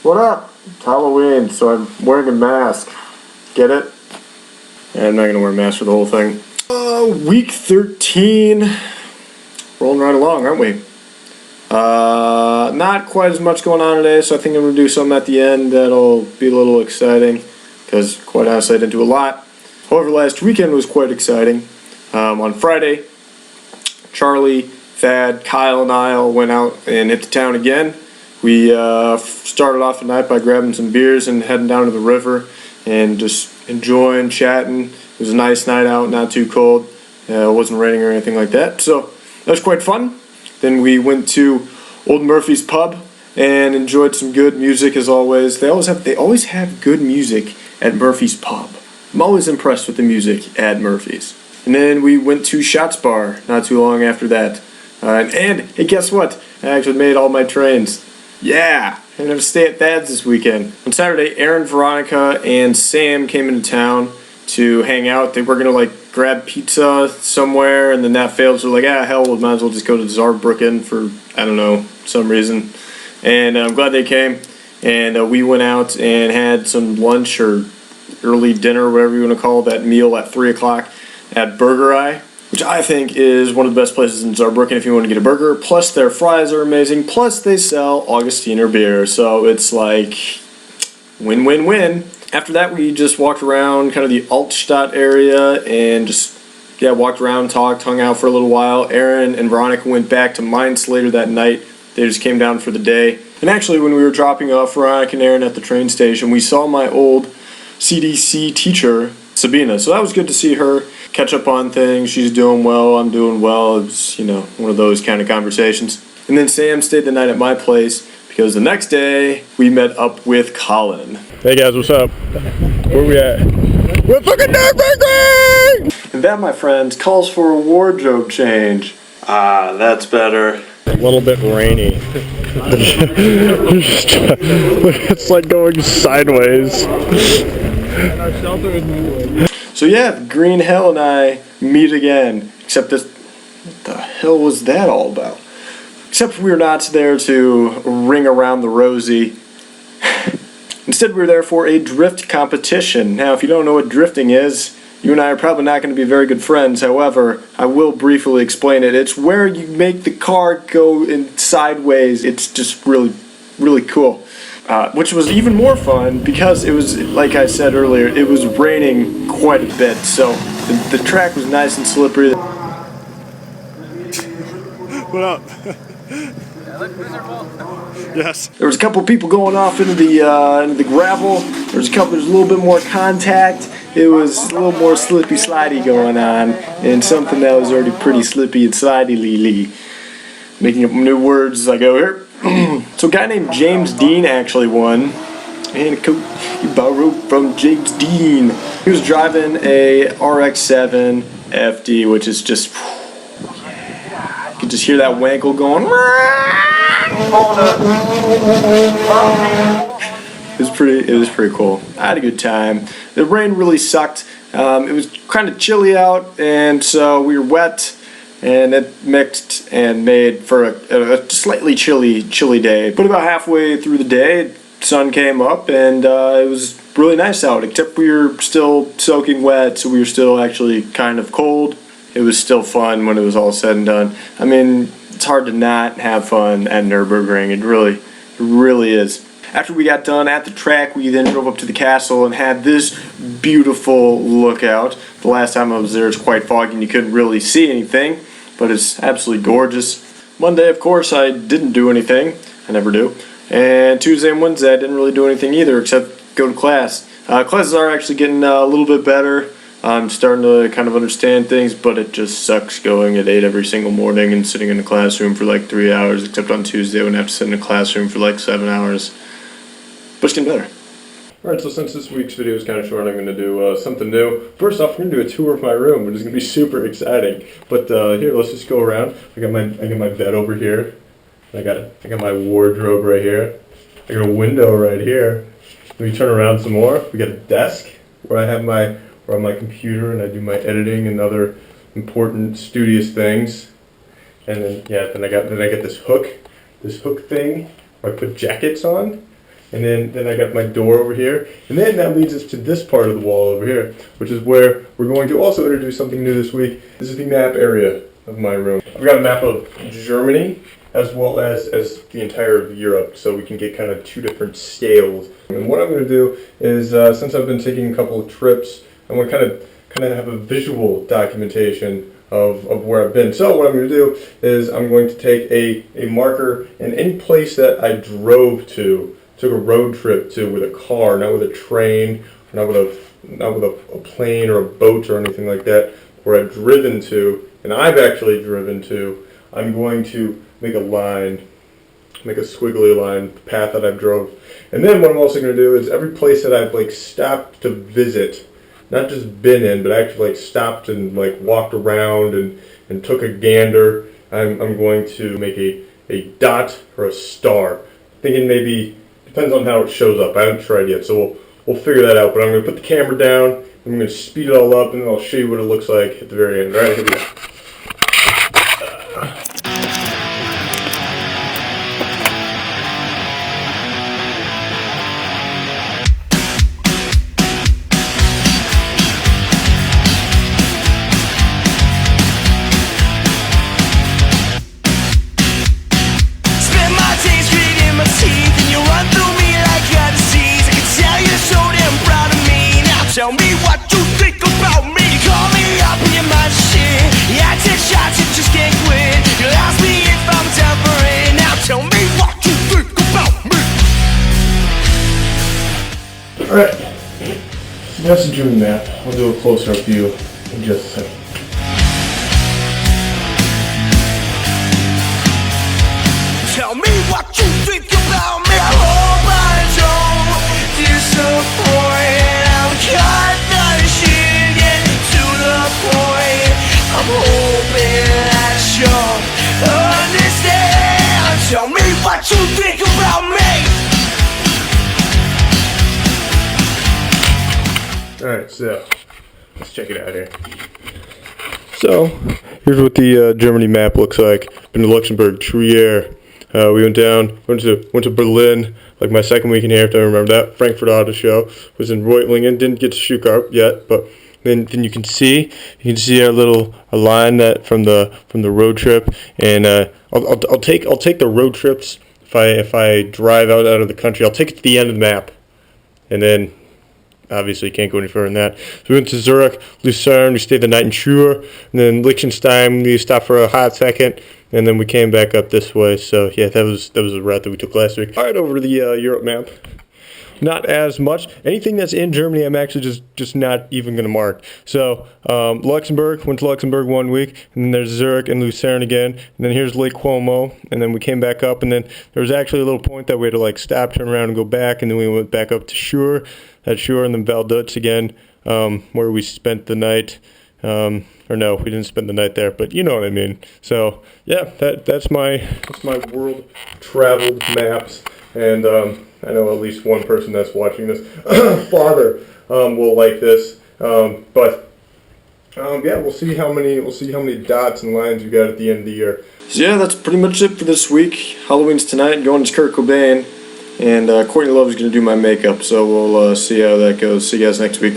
What up? It's Halloween, so I'm wearing a mask. Get it? Yeah, I'm not gonna wear a mask for the whole thing. Week 13. Rolling right along, aren't we? Not quite as much going on today, so I think I'm gonna do something at the end that'll be a little exciting, because quite honestly I didn't do a lot. However, last weekend was quite exciting. On Friday, Charlie, Thad, Kyle, and I all went out and hit the town again. We started off the night by grabbing some beers and heading down to the river and just enjoying, chatting. It was a nice night out, not too cold. It wasn't raining or anything like that, so that was quite fun. Then we went to Old Murphy's Pub and enjoyed some good music as always. They always have good music at Murphy's Pub. I'm always impressed with the music at Murphy's. And then we went to Shots Bar not too long after that. And hey, guess what? I actually made all my trains. Yeah, I'm going to stay at Thad's this weekend. On Saturday, Aaron, Veronica, and Sam came into town to hang out. They were going to grab pizza somewhere, and then that failed. So hell, we might as well just go to Saarbrücken for, I don't know, some reason. And I'm glad they came. And we went out and had some lunch or early dinner, whatever you want to call that meal at 3 o'clock at Burger Eye, which I think is one of the best places in Saarbrücken if you want to get a burger. Plus, their fries are amazing. Plus, they sell Augustiner beer. So it's like win, win, win. After that, we just walked around kind of the Altstadt area and just, walked around, talked, hung out for a little while. Aaron and Veronica went back to Mainz later that night. They just came down for the day. And actually, when we were dropping off Veronica and Aaron at the train station, we saw my old CDC teacher, Sabina. So that was good to see her, catch up on things. She's doing well, I'm doing well. It's, one of those kind of conversations. And then Sam stayed the night at my place because the next day we met up with Colin. Hey guys, what's up? Where we at? We're fucking Nürburgring! And that, my friends, calls for a wardrobe change. Ah, that's better. A little bit rainy. It's like going sideways. So yeah, Green Hell and I meet again. Except this, what the hell was that all about? Except we were not there to ring around the rosy. Instead, we were there for a drift competition. Now, if you don't know what drifting is, you and I are probably not going to be very good friends. However, I will briefly explain it. It's where you make the car go in sideways. It's just really, really cool. Which was even more fun because it was, like I said earlier, it was raining quite a bit. So the track was nice and slippery. What up? Yes. There was a couple people going off into the gravel. There's a little bit more contact. It was a little more slippy slidey going on, and something that was already pretty slippy and slidey. Making up new words as I go here. So a guy named James Dean actually won, and a coat he borrowed from James Dean. He was driving a RX-7 FD, which is just, you could just hear that wankle going. It was pretty cool. I had a good time. The rain really sucked. It was kind of chilly out, and so we were wet, and it mixed and made for a slightly chilly day. But about halfway through the day, sun came up, and it was really nice out, except we were still soaking wet, so we were still actually kind of cold. It was still fun when it was all said and done. I mean, it's hard to not have fun at Nürburgring. It really is. After we got done at the track, we then drove up to the castle and had this beautiful lookout. The last time I was there, it's quite foggy and you couldn't really see anything, but it's absolutely gorgeous. Monday, of course, I didn't do anything. I never do. And Tuesday and Wednesday, I didn't really do anything either except go to class. Classes are actually getting a little bit better. I'm starting to kind of understand things, but it just sucks going at 8 every single morning and sitting in the classroom for 3 hours, except on Tuesday when I have to sit in a classroom for 7 hours. But it's getting better. Alright, so since this week's video is kind of short, I'm going to do something new. First off, I'm going to do a tour of my room, which is going to be super exciting. But here, let's just go around. I got my bed over here. I got my wardrobe right here. I got a window right here. Let me turn around some more. We got a desk where I have my computer and I do my editing and other important studious things. And then I get this hook thing where I put jackets on. And then I got my door over here. And then that leads us to this part of the wall over here, which is where we're going to also introduce something new this week. This is the map area of my room. I've got a map of Germany as well as the entire of Europe, so we can get kind of two different scales. And what I'm going to do is, since I've been taking a couple of trips, I want to kind of have a visual documentation of where I've been. So what I'm going to do is I'm going to take a marker in any place that I drove to, took a road trip to with a car, not with a train, not with a plane or a boat or anything like that, where I've driven to, and I've actually driven to. I'm going to make a line, make a squiggly line, the path that I've drove. And then what I'm also going to do is every place that I've like stopped to visit, not just been in, but actually like stopped and like walked around and took a gander, I'm going to make a dot or a star. Thinking maybe, depends on how it shows up. I haven't tried yet, so we'll figure that out. But I'm going to put the camera down, I'm going to speed it all up, and then I'll show you what it looks like at the very end. All right, here we go. Tell me what you think about me. Call me up in your mind shit. Yeah, I take shots and just can't quit. You ask me if I'm different. Now tell me what you think about me. Alright, so that's the June map. I'll do a closer up view in just a second. Tell me what you think about me. I hope I don't disappoint. Cut the shit, get to the point. I'm hoping that you'll understand. Tell me what you think about me. Alright, so let's check it out here. So here's what the Germany map looks like. Been to Luxembourg, Trier. We went down, went to Berlin, like my second weekend here, if I remember that. Frankfurt Auto Show. Was in Reutlingen, didn't get to Stuttgart yet, but then you can see our line that from the road trip, and I'll take the road trips if I drive out of the country. I'll take it to the end of the map, and then obviously can't go any further than that. So we went to Zurich, Lucerne, we stayed the night in Chur, and then Liechtenstein, we stopped for a hot second, and then we came back up this way. So yeah, that was the route that we took last week. All right, over to the Europe map. Not as much. Anything that's in Germany, I'm actually just not even going to mark. So Luxembourg, went to Luxembourg 1 week, and then there's Zurich and Lucerne again, and then here's Lake Como, and then we came back up, and then there was actually a little point that we had to like stop, turn around, and go back, and then we went back up to Chur, and then Valdutz again, where we spent the night. Or no, we didn't spend the night there, but you know what I mean. So yeah, that's my world traveled maps, and I know at least one person that's watching this, father, will like this. But yeah, we'll see how many dots and lines you got at the end of the year. So yeah, that's pretty much it for this week. Halloween's tonight, going to Kurt Cobain, and Courtney Love is going to do my makeup, so we'll see how that goes. See you guys next week.